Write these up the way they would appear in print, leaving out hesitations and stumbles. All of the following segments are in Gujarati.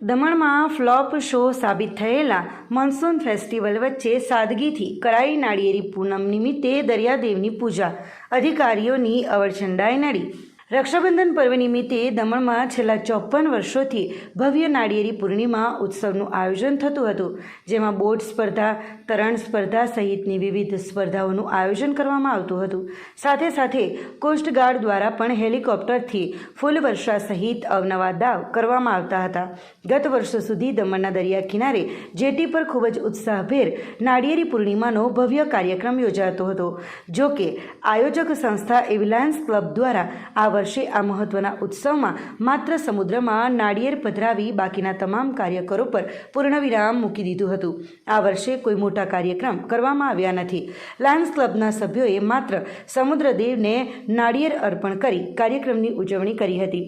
દમણમાં ફ્લોપ શો સાબિત થયેલા મોન્સૂન ફેસ્ટિવલ વચ્ચે સાદગીથી કરાઈ નાળિયેરી પૂનમ નિમિત્તે દરિયાદેવની પૂજા, અધિકારીઓની અવરછંડાઈ નડી। રક્ષાબંધન પર્વ નિમિત્તે દમણમાં છેલ્લા 54 વર્ષોથી ભવ્ય નાળિયેરી પૂર્ણિમા ઉત્સવનું આયોજન થતું હતું, જેમાં બોટ સ્પર્ધા, તરણ સ્પર્ધા સહિતની વિવિધ સ્પર્ધાઓનું આયોજન કરવામાં આવતું હતું। સાથે સાથે કોસ્ટગાર્ડ દ્વારા પણ હેલિકોપ્ટરથી ફૂલવર્ષા સહિત અવનવા દાવ કરવામાં આવતા હતા। ગત વર્ષો સુધી દમણના દરિયા કિનારે જેટી પર ખૂબ જ ઉત્સાહભેર નાળિયેરી પૂર્ણિમાનો ભવ્ય કાર્યક્રમ યોજાતો હતો। જો કે આયોજક સંસ્થા એવિલાન્સ ક્લબ દ્વારા આ વર્ષે આ મહત્વના ઉત્સવમાં માત્ર સમુદ્રમાં નાળિયેર પધરાવી બાકીના તમામ કાર્યકરો પર પૂર્ણવિરામ મૂકી દીધું હતું। આ વર્ષે કોઈ મોટા કાર્યક્રમ કરવામાં આવ્યા નથી। લાયન્સ ક્લબના સભ્યોએ માત્ર સમુદ્રદેવને નાળિયેર અર્પણ કરી કાર્યક્રમની ઉજવણી કરી હતી।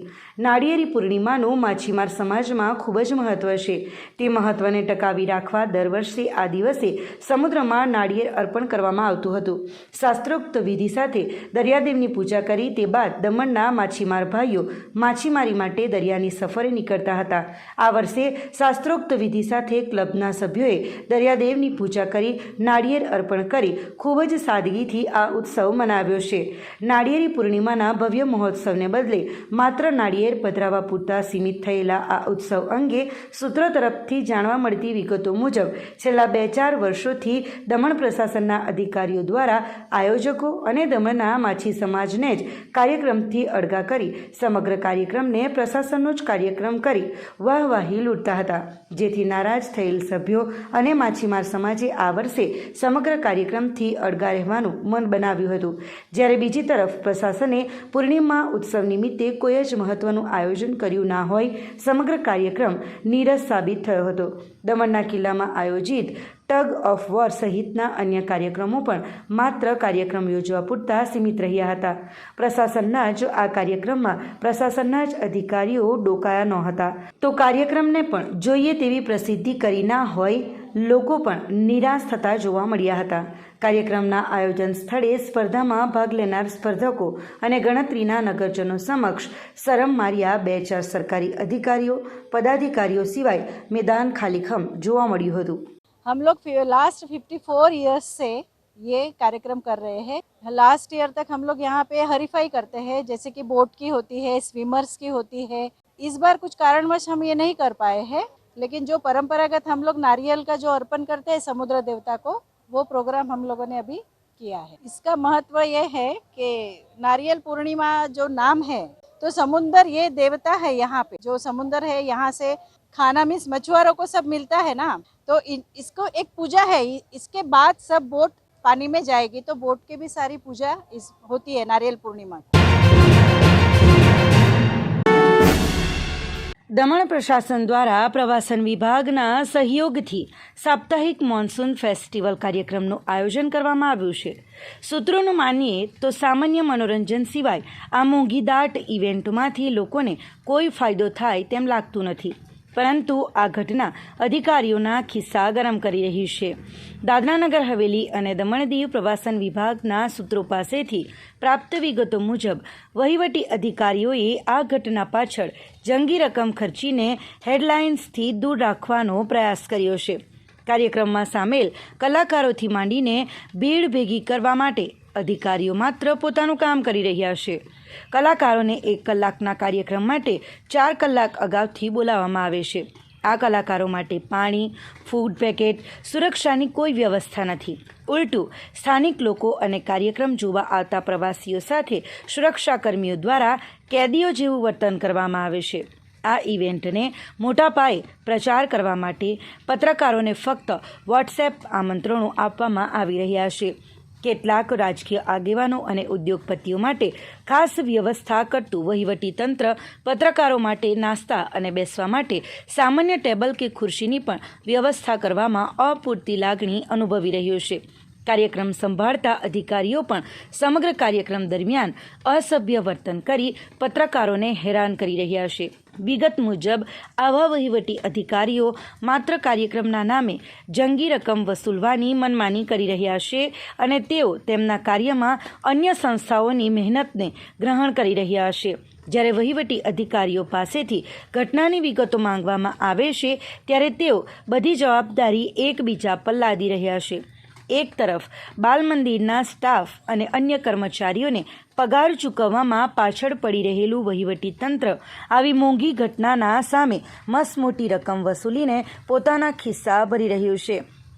નાળિયેરી પૂર્ણિમાનું માછીમાર સમાજમાં ખૂબ જ મહત્વ છે। તે મહત્વને ટકાવી રાખવા દર વર્ષે આ દિવસે સમુદ્રમાં નાળિયેર અર્પણ કરવામાં આવતું હતું। શાસ્ત્રોક્ત વિધિ સાથે દરિયાદેવની પૂજા કરી તે બાદ દમણના માછીમાર ભાઈઓ માછીમારી માટે દરિયાની સફરે નીકળતા હતા। આ વર્ષે શાસ્ત્રોક્ત વિધિ સાથે ક્લબના સભ્યોએ દરિયાદેવની પૂજા કરી નાળિયેર અર્પણ કરી ખૂબ જ સાદગીથી આ ઉત્સવ મનાવ્યો છે। નાળિયેરી પૂર્ણિમાના ભવ્ય મહોત્સવને બદલે માત્ર નાળિયેર પધરાવવા પૂરતા સીમિત થયેલા આ ઉત્સવ અંગે સૂત્રો તરફથી જાણવા મળતી વિગતો મુજબ છેલ્લા 2-4 વર્ષોથી દમણ પ્રશાસનના અધિકારીઓ દ્વારા આયોજકો અને દમણના માછી સમાજને જ કાર્યક્રમથી અળગા કરી સમગ્ર કાર્યક્રમને પ્રશાસનનો જ કાર્યક્રમ કરી વાહવાહી લૂંટતા હતા, જેથી નારાજ થયેલ સભ્યો અને માછીમાર સમાજે આ વર્ષે સમગ્ર કાર્યક્રમથી અળગા રહેવાનું મન બનાવ્યું હતું। જ્યારે બીજી તરફ પ્રશાસને પૂર્ણિમા ઉત્સવ નિમિત્તે કોઈ જ મહત્વનું આયોજન કર્યું ના હોય સમગ્ર કાર્યક્રમ નીરસ સાબિત થયો હતો। દમણના કિલ્લામાં આયોજિત ટગ ઓફ વોર સહિતના અન્ય કાર્યક્રમો પણ માત્ર કાર્યક્રમ યોજવા પૂરતા સીમિત રહ્યા હતા। પ્રશાસનના જ આ કાર્યક્રમમાં પ્રશાસનના જ અધિકારીઓ ડોકાયા નહોતા, તો કાર્યક્રમને પણ જોઈએ તેવી પ્રસિદ્ધિ કરી ના હોય લોકો પણ નિરાશ થતા જોવા મળ્યા હતા। કાર્યક્રમના આયોજન સ્થળે સ્પર્ધામાં ભાગ લેનાર સ્પર્ધકો અને ગણતરીના નગરજનો સમક્ષ શરમ માર્યા 2-4 સરકારી અધિકારીઓ પદાધિકારીઓ સિવાય મેદાન ખાલીખમ જોવા મળ્યું હતું। हम लोग लास्ट 54 ईयर्स से ये कार्यक्रम कर रहे हैं। लास्ट ईयर तक हम लोग यहाँ पे हरीफाई करते हैं, जैसे कि बोट की होती है, स्विमर्स की होती है। इस बार कुछ कारणवश हम ये नहीं कर पाए हैं, लेकिन जो परंपरागत हम लोग नारियल का जो अर्पण करते हैं समुद्र देवता को, वो प्रोग्राम हम लोगों ने अभी किया है। इसका महत्व ये है कि नारियल पूर्णिमा जो नाम है, तो समुंदर ये देवता है यहाँ पे, जो समुंदर है यहाँ से खाना मीन्स मछुआरों को सब मिलता है ना, तो इसको एक पूजा है। इसके बाद सब बोट पानी में जाएगी, तो बोट की भी सारी पूजा होती है नारियल पूर्णिमा। દમણ પ્રશાસન દ્વારા પ્રવાસન વિભાગના સહયોગથી સાપ્તાહિક મોન્સૂન ફેસ્ટિવલ કાર્યક્રમનું આયોજન કરવામાં આવ્યું છે। સૂત્રોનું માનીએ તો સામાન્ય મનોરંજન સિવાય આ મોંઘીદાટ ઇવેન્ટમાંથી લોકોને કોઈ ફાયદો થાય તેમ લાગતું નથી, પરંતુ આ ઘટના અધિકારીઓના ખિસ્સા ગરમ કરી રહી છે। દાદરાનગર હવેલી અને દમણ દીવ પ્રવાસન વિભાગના સૂત્રો પાસેથી પ્રાપ્ત વિગતો મુજબ વહીવટી અધિકારીઓએ આ ઘટના પાછળ જંગી રકમ ખર્ચીને હેડલાઇન્સથી દૂર રાખવાનો પ્રયાસ કર્યો છે। કાર્યક્રમમાં સામેલ કલાકારોથી માંડીને ભીડ ભેગી કરવા માટે અધિકારીઓ માત્ર પોતાનું કામ કરી રહ્યા છે। કલાકારોને 1 કલાકના કાર્યક્રમ માટે 4 કલાક અગાઉથી બોલાવવામાં આવે છે। આ કલાકારો માટે પાણી, ફૂડ પેકેટ, સુરક્ષાની કોઈ વ્યવસ્થા નથી। ઉલટું સ્થાનિક લોકો અને કાર્યક્રમ જોવા આવતા પ્રવાસીઓ સાથે સુરક્ષાકર્મીઓ દ્વારા કેદીઓ જેવું વર્તન કરવામાં આવે છે। આ ઇવેન્ટને મોટા પાયે પ્રચાર કરવા માટે પત્રકારોને ફક્ત વોટ્સએપ આમંત્રણો આપવામાં આવી રહ્યા છે। કેટલાક રાજકીય આગેવાનો અને ઉદ્યોગપતિઓ માટે ખાસ વ્યવસ્થા કરતું વહીવટી તંત્ર પત્રકારો માટે નાસ્તા અને બેસવા માટે સામાન્ય ટેબલ કે ખુરશીની પણ વ્યવસ્થા કરવામાં અપૂરતી લાગણી અનુભવી રહ્યો છે। કાર્યક્રમ સંભાળતા અધિકારીઓ પણ સમગ્ર કાર્યક્રમ દરમિયાન અસભ્ય વર્તન કરી પત્રકારોને હેરાન કરી રહ્યા છે। વિગત મુજબ આવા વહીવટી અધિકારીઓ માત્ર કાર્યક્રમના નામે જંગી રકમ વસૂલવાની મનમાની કરી રહ્યા છે અને તેઓ તેમના કાર્યમાં અન્ય સંસ્થાઓની મહેનતને ગ્રહણ કરી રહ્યા છે। જ્યારે વહીવટી અધિકારીઓ પાસેથી ઘટનાની વિગતો માંગવામાં આવે છે ત્યારે તેઓ બધી જવાબદારી એકબીજા પર લાદી રહ્યા છે. એક તરફ બાલ મંદિરના સ્ટાફ અને અન્ય કર્મચારીઓને પગાર ચૂકવવામાં પાછળ પડી રહેલું વહીવટી તંત્ર આવી મોંઘી ઘટનાના સામે મસમોટી રકમ વસૂલીને પોતાના ખિસ્સા ભરી રહ્યું છે.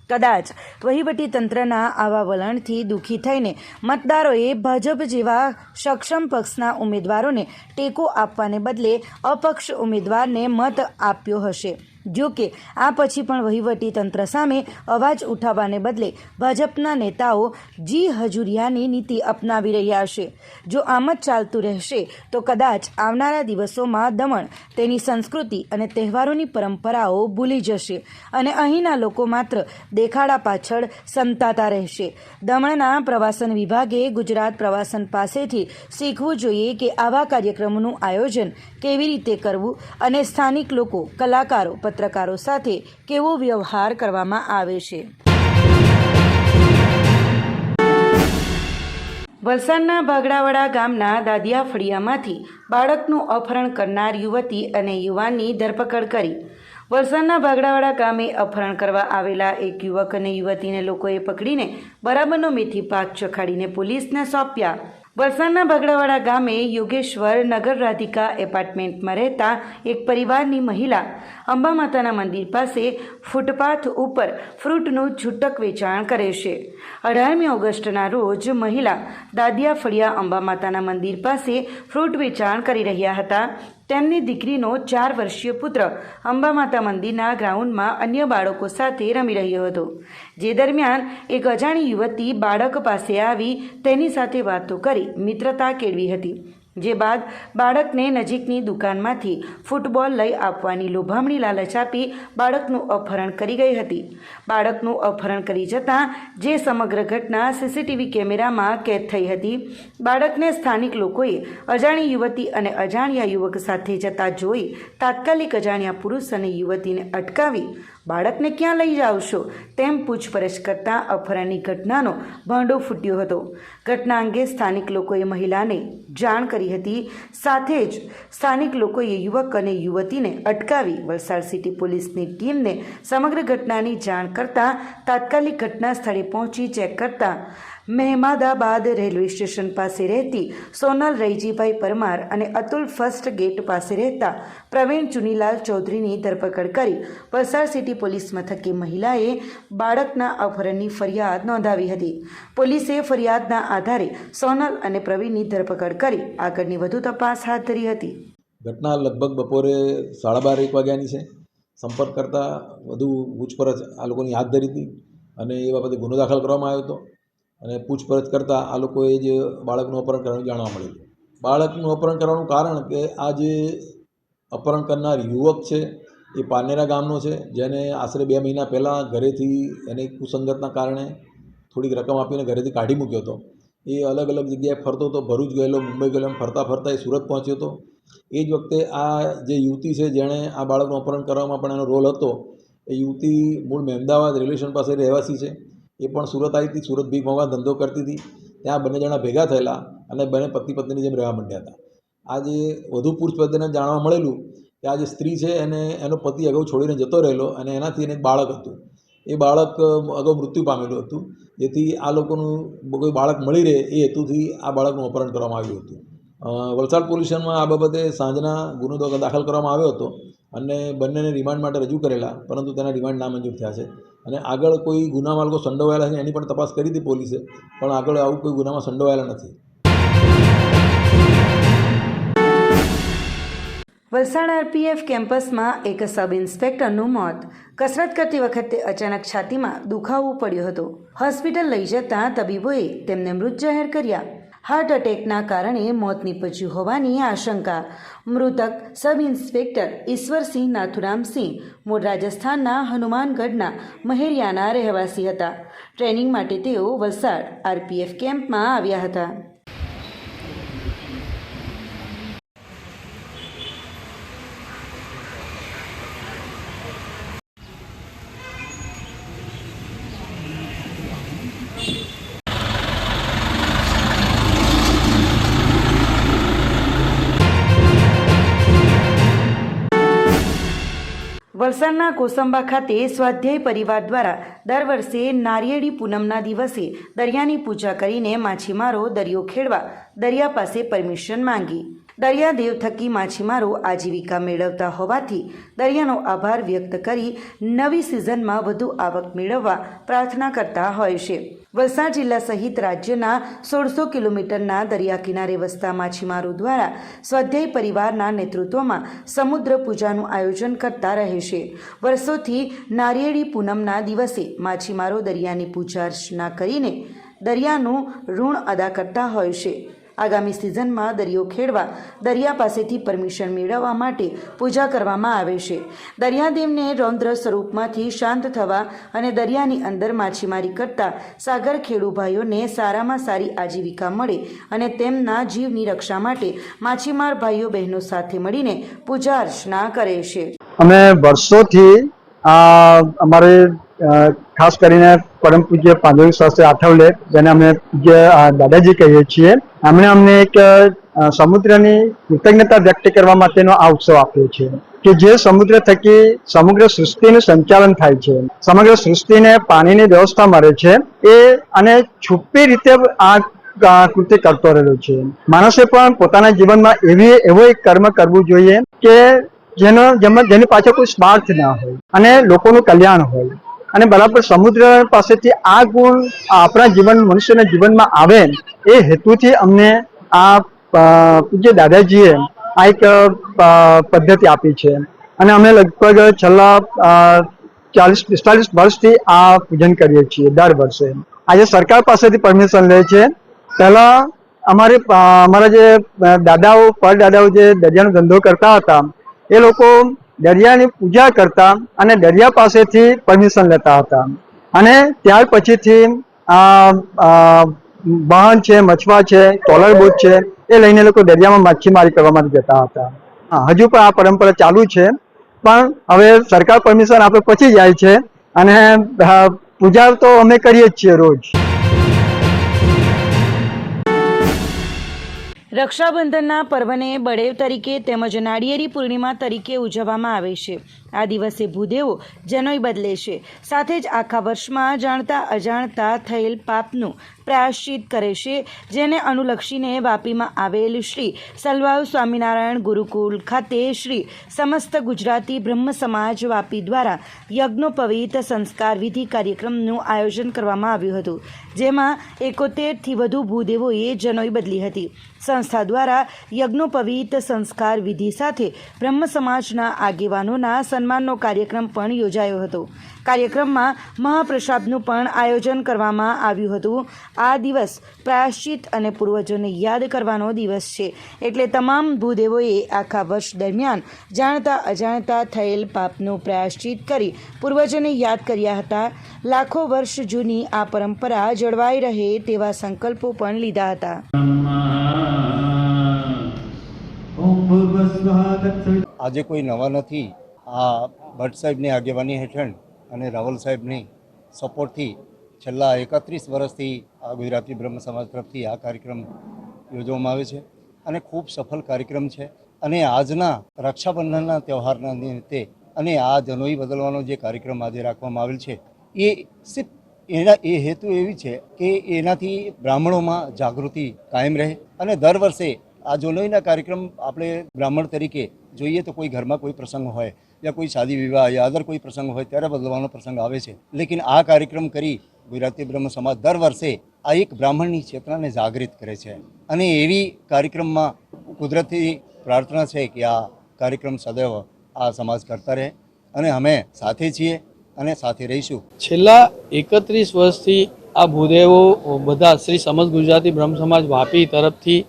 કદાચ વહીવટી તંત્રના આવા વલણથી દુઃખી થઈને મતદારોએ ભાજપ જેવા સક્ષમ પક્ષના ઉમેદવારોને ટેકો આપવાને બદલે અપક્ષ ઉમેદવારને મત આપ્યો હશે. જો કે આ પછી પણ વહીવટી તંત્ર સામે અવાજ ઉઠાવવાને બદલે ભાજપના નેતાઓ જી હજુરિયાની નીતિ અપનાવી રહ્યા છે. જો આમ જ ચાલતું રહેશે તો કદાચ આવનારા દિવસોમાં દમણ તેની સંસ્કૃતિ અને તહેવારોની પરંપરાઓ ભૂલી જશે અને અહીંના લોકો માત્ર દેખાડા પાછળ સંતાતા રહેશે. દમણના પ્રવાસન વિભાગે ગુજરાત પ્રવાસન પાસેથી શીખવું જોઈએ કે આવા કાર્યક્રમોનું આયોજન કેવી રીતે કરવું અને સ્થાનિક લોકો, કલાકારો, પત્રકારો સાથે કેવો વ્યવહાર કરવામાં આવે છે. વલસાડના ભાગડાવાડા ગામના દાદિયા ફળિયામાંથી બાળકનું અપહરણ કરનાર યુવતી અને યુવાનની ધરપકડ કરી. વલસાડના ભાગડાવાડા ગામે અપહરણ કરવા આવેલા એક યુવક અને યુવતીને લોકોએ પકડીને બરાબરનો મેથી પાક ચખાડીને પોલીસને સોંપ્યા. વલસાડના ભાગડાવાડા ગામે યોગેશ્વર નગર રાધિકા એપાર્ટમેન્ટમાં રહેતા એક પરિવારની મહિલા અંબા માતાના મંદિર પાસે ફૂટપાથ ઉપર ફ્રૂટનું છૂટક વેચાણ કરે છે. 18મી ઓગસ્ટના રોજ મહિલા દાદિયા ફળિયા અંબા માતાના મંદિર પાસે ફ્રૂટ વેચાણ કરી રહ્યા હતા. તેમની દીકરીનો 4 વર્ષીય પુત્ર અંબા માતા મંદિરના ગ્રાઉન્ડમાં અન્ય બાળકો સાથે રમી રહ્યો હતો. જે દરમિયાન એક અજાણી યુવતી બાળક પાસે આવી તેની સાથે વાતો કરી મિત્રતા કેળવી હતી. જે બાદ બાળકને નજીકની દુકાનમાંથી ફૂટબોલ લઈ આપવાની લોભામણી લાલચ આપી બાળકનું અપહરણ કરી ગઈ હતી. બાળકનું અપહરણ કરી જતાં જે સમગ્ર ઘટના સીસીટીવી કેમેરામાં કેદ થઈ હતી. બાળકને સ્થાનિક લોકોએ અજાણી યુવતી અને અજાણ્યા યુવક સાથે જતા જોઈ તાત્કાલિક અજાણ્યા પુરુષ અને યુવતીને અટકાવી બાળકને ક્યાં લઈ જાઓ છો તેમ પૂછપરછ કરતાં અપહરણની ઘટનાનો ભાંડો ફૂટ્યો હતો. ઘટના અંગે સ્થાનિક લોકોએ મહિલાને જાણ કરી હતી. સાથે જ સ્થાનિક લોકોએ યુવક અને યુવતીને અટકાવી વલસાડ સિટી પોલીસની ટીમને સમગ્ર ઘટનાની જાણ કરતાં તાત્કાલિક ઘટના સ્થળે પહોંચી ચેક કરતા મહેમદાબાદ રેલવે સ્ટેશન પાસે રહેતી સોનલ રૈજીભાઈ પરમાર અને અતુલ ફર્સ્ટ ગેટ પાસે રહેતા પ્રવીણ ચુનીલાલ ચૌધરીની ધરપકડ કરી વલસાડ સિટી પોલીસ મથકે મહિલાએ બાળકના અપહરણની ફરિયાદ નોંધાવી હતી. પોલીસે ફરિયાદના આધારે સોનલ અને પ્રવીણની ધરપકડ કરી આગળની વધુ તપાસ હાથ ધરી હતી. ઘટના લગભગ બપોરે 12:30 વાગ્યાની છે. સંપર્ક કરતાં વધુ પૂછપરછ આ લોકોની હાથ ધરી હતી અને એ બાબતે ગુનો દાખલ કરવામાં આવ્યો હતો અને પૂછપરછ કરતાં આ લોકોએ જે બાળકનું અપહરણ કરવાનું જાણવા મળ્યું. બાળકનું અપહરણ કરવાનું કારણ કે આ જે અપહરણ કરનાર યુવક છે એ પાનેરા ગામનો છે, જેને આશરે 2 મહિના પહેલાં ઘરેથી એની કુસંગતના કારણે થોડીક રકમ આપીને ઘરેથી કાઢી મૂક્યો હતો. એ અલગ અલગ જગ્યાએ ફરતો હતો, ભરૂચ ગયેલો, મુંબઈ ગયેલો, એમ ફરતા ફરતા એ સુરત પહોંચ્યો હતો. એ જ વખતે આ જે યુવતી છે જેણે આ બાળકનું અપહરણ કરવામાં પણ એનો રોલ હતો, એ યુવતી મૂળ મહેમદાવાદ રેલવે સ્ટેશન પાસે રહેવાસી છે. એ પણ સુરત આવી હતી, સુરત ભીખ માંગવા ધંધો કરતી હતી. ત્યાં બંને જણા ભેગા થયેલા અને બંને પતિ પત્નીની જેમ રહેવા માંડ્યા હતા. આ જે વધુ પૂછપરછને જાણવા મળેલું કે આ જે સ્ત્રી છે એનો પતિ અગાઉ છોડીને જતો રહેલો અને એનાથી એને એક બાળક હતું. એ બાળક અગાઉ મૃત્યુ પામેલું હતું. જેથી આ લોકોનું કોઈ બાળક મળી રહે એ હેતુથી આ બાળકનું અપહરણ કરવામાં આવ્યું હતું. વલસાડ પોલીસ સ્ટેશનમાં આ બાબતે સાંજના ગુનો દાખલ કરવામાં આવ્યો હતો અને બંનેને રિમાન્ડ માટે રજૂ કરેલા, પરંતુ તેના રિમાન્ડ નામંજૂર થયા છે. અને આગળ કોઈ ગુનામાં લોકો સંડોવાયેલા છે એની પણ તપાસ કરી હતી પોલીસે, પણ આગળ આવું કોઈ ગુનામાં સંડોવાયેલા નથી. વલસાડ આરપીએફ કેમ્પસમાં એક સબ ઇન્સ્પેક્ટરનું મોત. કસરત કરતી વખતે અચાનક છાતીમાં દુખાવો પડ્યો હતો. હોસ્પિટલ લઈ જતાં તબીબોએ તેમને મૃત જાહેર કર્યા. હાર્ટ એટેકના કારણે મોત નીપજ્યું હોવાની આશંકા. મૃતક સબ ઇન્સ્પેક્ટર ઈશ્વરસિંહ નાથુરામસિંહ મૂળ રાજસ્થાનના હનુમાનગઢના મહેરિયાના રહેવાસી હતા. ટ્રેનિંગ માટે તેઓ વલસાડ આરપીએફ કેમ્પમાં આવ્યા હતા. વલસાડના કોસંબા ખાતે સ્વાધ્યાય પરિવાર દ્વારા દર વર્ષે નારિયેળી પૂનમના દિવસે દરિયાની પૂજા કરીને માછીમારો દરિયો ખેડવા દરિયા પાસે પરમિશન માંગી. દરિયાદેવ થકી માછીમારો આજીવિકા મેળવતા હોવાથી દરિયાનો આભાર વ્યક્ત કરી નવી સિઝનમાં વધુ આવક મેળવવા પ્રાર્થના કરતા હોય છે. વલસાડ જિલ્લા સહિત રાજ્યના 1600 કિલોમીટરના દરિયા કિનારે વસતા માછીમારો દ્વારા સ્વાધ્યાય પરિવારના નેતૃત્વમાં સમુદ્ર પૂજાનું આયોજન કરતા રહે છે. વર્ષોથી નારિયેળી પૂનમના દિવસે માછીમારો દરિયાની પૂજા અર્ચના કરીને દરિયાનું ઋણ અદા કરતા હોય છે. આગામી સિઝનમાં દરિયો ખેડવા દરિયા પાસેથી પરમિશન મેળવવા માટે પૂજા કરવામાં આવે છે. દરિયાદેવને રૌદ્ર સ્વરૂપમાંથી શાંત થવા અને દરિયાની અંદર માછીમારી કરતા સાગર ખેડૂભાઈઓને સારામાં સારી આજીવિકા મળે અને તેમના જીવની રક્ષા માટે માછીમાર ભાઈઓ બહેનો સાથે મળીને પૂજા અર્ચના કરે છે. અમે વર્ષોથી અમારે ખાસ કરીને પરમ પૂજ્ય પાંડુરંગ શાસ્ત્રી આઠવલે, જેને અમે પૂજ્ય દાદાજી કહીએ છીએ, એમણે અમને એક સમુદ્રની કૃતજ્ઞતા વ્યક્ત કરવા માટેનો આ ઉત્સવ આપ્યો છે કે જે સમુદ્ર થકી સમગ્ર સૃષ્ટિનું સંચાલન થાય છે, સમગ્ર સૃષ્ટિને પાણીની વ્યવસ્થા મળે છે એ અને છુપી રીતે આ કૃત્ય કરતો રહેલો છે. માણસે પણ પોતાના જીવનમાં એવો એક કર્મ કરવું જોઈએ કે જેની પાછળ કોઈ સ્વાર્થ ના હોય અને લોકોનું કલ્યાણ હોય. અને બરાબર સમુદ્ર પાસેથી આ ગુણ આપણા જીવન મનુષ્યના જીવનમાં આવે એ હેતુથી અમને આ પૂજ્ય દાદાજીએ આ એક પદ્ધતિ આપી છે. અને અમે લગભગ છેલ્લા 40-45 વર્ષથી આ પૂજન કરીએ છીએ દર વર્ષે. આજે સરકાર પાસેથી પરમિશન લે છે. પહેલા અમારા જે દાદાઓ પરદાદાઓ જે દરિયાનો ધંધો કરતા હતા એ લોકો દરિયાની પૂજા કરતા અને દરિયા પાસેથી પરમિશન લેતા હતા. અને ત્યાર પછીથી વાહન છે, મછવા છે, ટ્રોલર બોટ છે એ લઈને લોકો દરિયામાં માછીમારી કરવા માટે જતા હતા. હજુ પણ આ પરંપરા ચાલુ છે, પણ હવે સરકાર પરમિશન આપે પછી જાય છે. અને પૂજા તો અમે કરીએ જ છીએ રોજ. રક્ષાબંધનના પર્વને બળેવ તરીકે તેમજ નાળિયેરી પૂર્ણિમા તરીકે ઉજવવામાં આવે છે. આ દિવસે ભૂદેવો જનોઈ બદલે છે. સાથે જ આખા વર્ષમાં જાણતા અજાણતા થયેલ પાપનું પ્રાયશ્ચિત કરે છે, જેને અનુલક્ષીને વાપીમાં આવેલ શ્રી સલવાવ સ્વામિનારાયણ ગુરુકુલ ખાતે શ્રી સમસ્ત ગુજરાતી બ્રહ્મ સમાજ વાપી દ્વારા યજ્ઞોપવિત સંસ્કાર વિધિ કાર્યક્રમનું આયોજન કરવામાં આવ્યું હતું, જેમાં 71થી વધુ ભૂદેવોએ જનોઈ બદલી હતી. સંસ્થા દ્વારા યજ્ઞોપવિત સંસ્કાર વિધિ સાથે બ્રહ્મ સમાજના આગેવાનોના સન્માનનો કાર્યક્રમ પણ યોજાયો હતો. કાર્યક્રમમાં મહાપ્રસાદનું પણ આયોજન કરવામાં આવ્યું હતું. આ દિવસ પ્રાયશ્ચિત અને પૂર્વજોને યાદ કરવાનો દિવસ છે. એટલે તમામ ભૂદેવોએ આખા વર્ષ દરમિયાન જાણતા અજાણતા થયેલ પાપનું પ્રાયશ્ચિત કરી પૂર્વજોને યાદ કર્યા હતા. લાખો વર્ષ જૂની આ પરંપરા જળવાઈ રહે તેવા સંકલ્પો પણ લીધા હતા. આજે કોઈ નવા નથી. આ ભટ્ટ સાહેબની આગેવાની હેઠળ અને રાવલ સાહેબની સપોર્ટથી છેલ્લા 31 વર્ષથી આ ગુજરાતી બ્રહ્મ સમાજ તરફથી આ કાર્યક્રમ યોજવામાં આવે છે અને ખૂબ સફળ કાર્યક્રમ છે. અને આજના રક્ષાબંધનના તહેવારના નિમિત્તે અને આ જનોઈ બદલવાનો જે કાર્યક્રમ આજે રાખવામાં આવેલ છે એ સિર્ફ એ હેતુ એવી છે કે એનાથી બ્રાહ્મણોમાં જાગૃતિ કાયમ રહે. અને દર વર્ષે આ જનોઈના કાર્યક્રમ આપણે બ્રાહ્મણ તરીકે જોઈએ તો કોઈ ઘરમાં કોઈ પ્રસંગ હોય યા કોઈ શાદી વિવાહ યા અદર કોઈ પ્રસંગ હોય ત્યારે બદલવાનો પ્રસંગ આવે છે. લેકિન આ કાર્યક્રમ કરી ગુજરાતી બ્રહ્મ સમાજ દર વર્ષે આ એક બ્રાહ્મણની ચેતનાને જાગૃત કરે છે. અને એવી કાર્યક્રમમાં કુદરતી પ્રાર્થના છે કે આ કાર્યક્રમ સદૈવ આ સમાજ કરતા રહે અને અમે સાથે છીએ અને સાથે રહીશું. છેલ્લા 31 વર્ષથી આ ભૂદેવો બધા શ્રી સમસ્ત ગુજરાતી બ્રહ્મ સમાજ વાપી તરફથી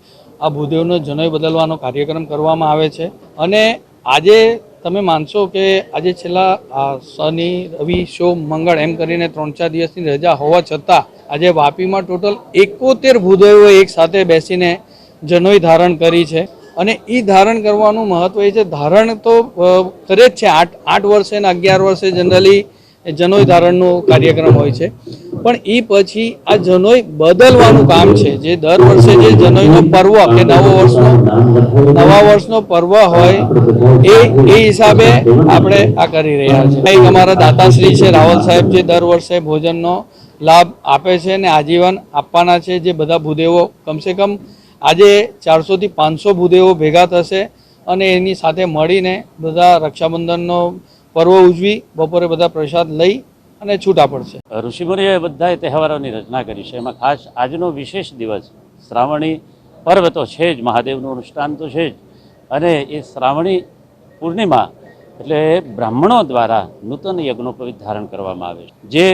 આ ભૂદેવનો જનોઈ બદલવાનો કાર્યક્રમ કરવામાં આવે છે. અને આજે તમે માનશો કે આજે છેલ્લા શનિ, રવિ, સોમ, મંગળ એમ કરીને 3-4 દિવસની રજા હોવા છતાં આજે વાપીમાં ટોટલ 71 ભૂદેવોએ એક સાથે બેસીને જનોઈ ધારણ કરી છે. અને એ ધારણ કરવાનું મહત્વ એ છે, ધારણ તો કરે જ છે 8 વર્ષે અને 11 વર્ષે જનરલી જનોઈ ધારણનો કાર્યક્રમ હોય છે. પણ એ પછી આ જનોઈ બદલવાનું કામ છે. જે દર વર્ષે જે જનોઈનો પર્વ કે નવા વર્ષનો પર્વ હોય એ હિસાબે આપણે આ કરી રહ્યા છીએ. એક અમારા દાતાશ્રી છે રાવલ સાહેબ, જે દર વર્ષે ભોજનનો લાભ આપે છે અને આજીવન આપવાના છે. જે બધા ભૂદેવો કમસે કમ આજે 400 થી 500 ભૂદેવો ભેગા થશે અને એની સાથે મળીને બધા રક્ષાબંધનનો પર્વ ઉજવી બપોરે બધા પ્રસાદ લઈ અને છૂટા પડશે. ઋષિમુનિએ બધાએ તહેવારોની રચના કરી છે. એમાં ખાસ આજનો વિશેષ દિવસ શ્રાવણી પર્વ તો છે જ, મહાદેવનું અનુષ્ઠાન તો છે જ, અને એ શ્રાવણી પૂર્ણિમા એટલે બ્રાહ્મણો દ્વારા નૂતન યજ્ઞોપવિત ધારણ કરવામાં આવે છે. જે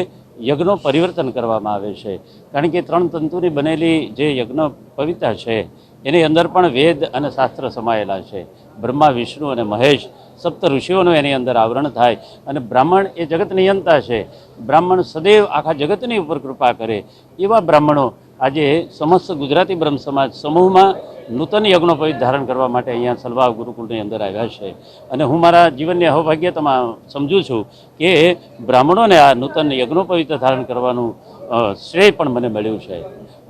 યજ્ઞો પરિવર્તન કરવામાં આવે છે, કારણ કે 3 તંતુની બનેલી જે યજ્ઞ પવિતા છે એની અંદર પણ વેદ અને શાસ્ત્ર સમાયેલા છે. બ્રહ્મા, વિષ્ણુ અને મહેશ સપ્ત ઋષિઓનું એની અંદર આવરણ થાય અને બ્રાહ્મણ એ જગત નિયંતા છે. બ્રાહ્મણ સદૈવ આખા જગતની ઉપર કૃપા કરે એવા બ્રાહ્મણો આજે સમસ્ત ગુજરાતી બ્રહ્મ સમાજ સમૂહમાં નૂતન યજ્ઞોપવિત ધારણ કરવા માટે અહીંયા સલવાવ ગુરુકુળની અંદર આવ્યા છે. અને હું મારા જીવનની અહોભાગ્યતામાં સમજું છું કે બ્રાહ્મણોને આ નૂતન યજ્ઞોપવિત ધારણ કરવાનું શ્રેય પણ મને મળ્યું છે.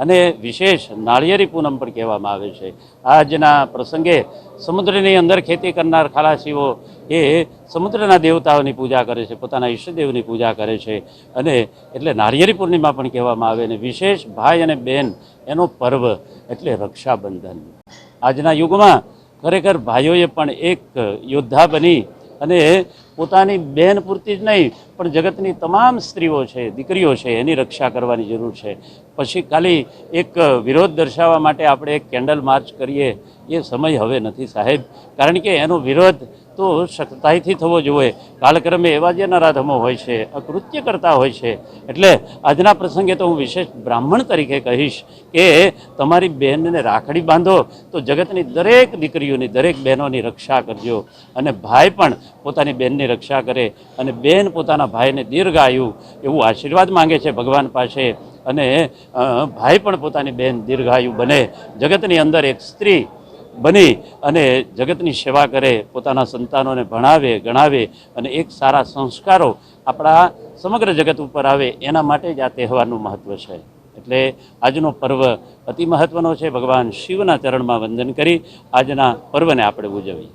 અને વિશેષ નાળિયેરી પૂનમ પણ કહેવામાં આવે છે. આજના પ્રસંગે સમુદ્રની અંદર ખેતી કરનાર ખલાસીઓ એ સમુદ્રના દેવતાઓની પૂજા કરે છે, પોતાના ઈષ્ટદેવની પૂજા કરે છે. અને એટલે નાળિયેરી પૂર્ણિમા પણ કહેવામાં આવે. અને વિશેષ ભાઈ અને બહેન એનો પર્વ એટલે રક્ષાબંધન. આજના યુગમાં ખરેખર ભાઈઓએ પણ એક યોદ્ધા બની અને પોતાની બહેન પૂરતી જ નહીં પણ જગતની તમામ સ્ત્રીઓ છે, દીકરીઓ છે, એની રક્ષા કરવાની જરૂર છે. પછી ખાલી એક વિરોધ દર્શાવવા માટે આપણે એક કેન્ડલ માર્ચ કરીએ એ સમય હવે નથી સાહેબ, કારણ કે એનો વિરોધ તો સખ્તાઈથી થવો જોઈએ. કાળક્રમે એવા જે નરાધમો હોય છે, અકૃત્ય કરતા હોય છે. એટલે આજના પ્રસંગે તો હું વિશેષ બ્રાહ્મણ તરીકે કહીશ કે તમારી બહેનને રાખડી બાંધો તો જગતની દરેક દીકરીઓની, દરેક બહેનોની રક્ષા કરજો. અને ભાઈ પણ પોતાની બહેનની રક્ષા કરે અને બહેન પોતાના ભાઈને દીર્ઘાયુ એવું આશીર્વાદ માંગે છે ભગવાન પાસે. અને ભાઈ પણ પોતાની બહેન દીર્ઘાયુ બને, જગતની અંદર એક સ્ત્રી બની અને જગતની સેવા કરે, પોતાના સંતાનોને ભણાવે, ગણાવે અને એક સારા સંસ્કારો આપણા સમગ્ર જગત ઉપર આવે, એના માટે જ આ તહેવારનું મહત્ત્વ છે. એટલે આજનો પર્વ અતિ મહત્ત્વનો છે. ભગવાન શિવના ચરણમાં વંદન કરી આજના પર્વને આપણે ઉજવીએ.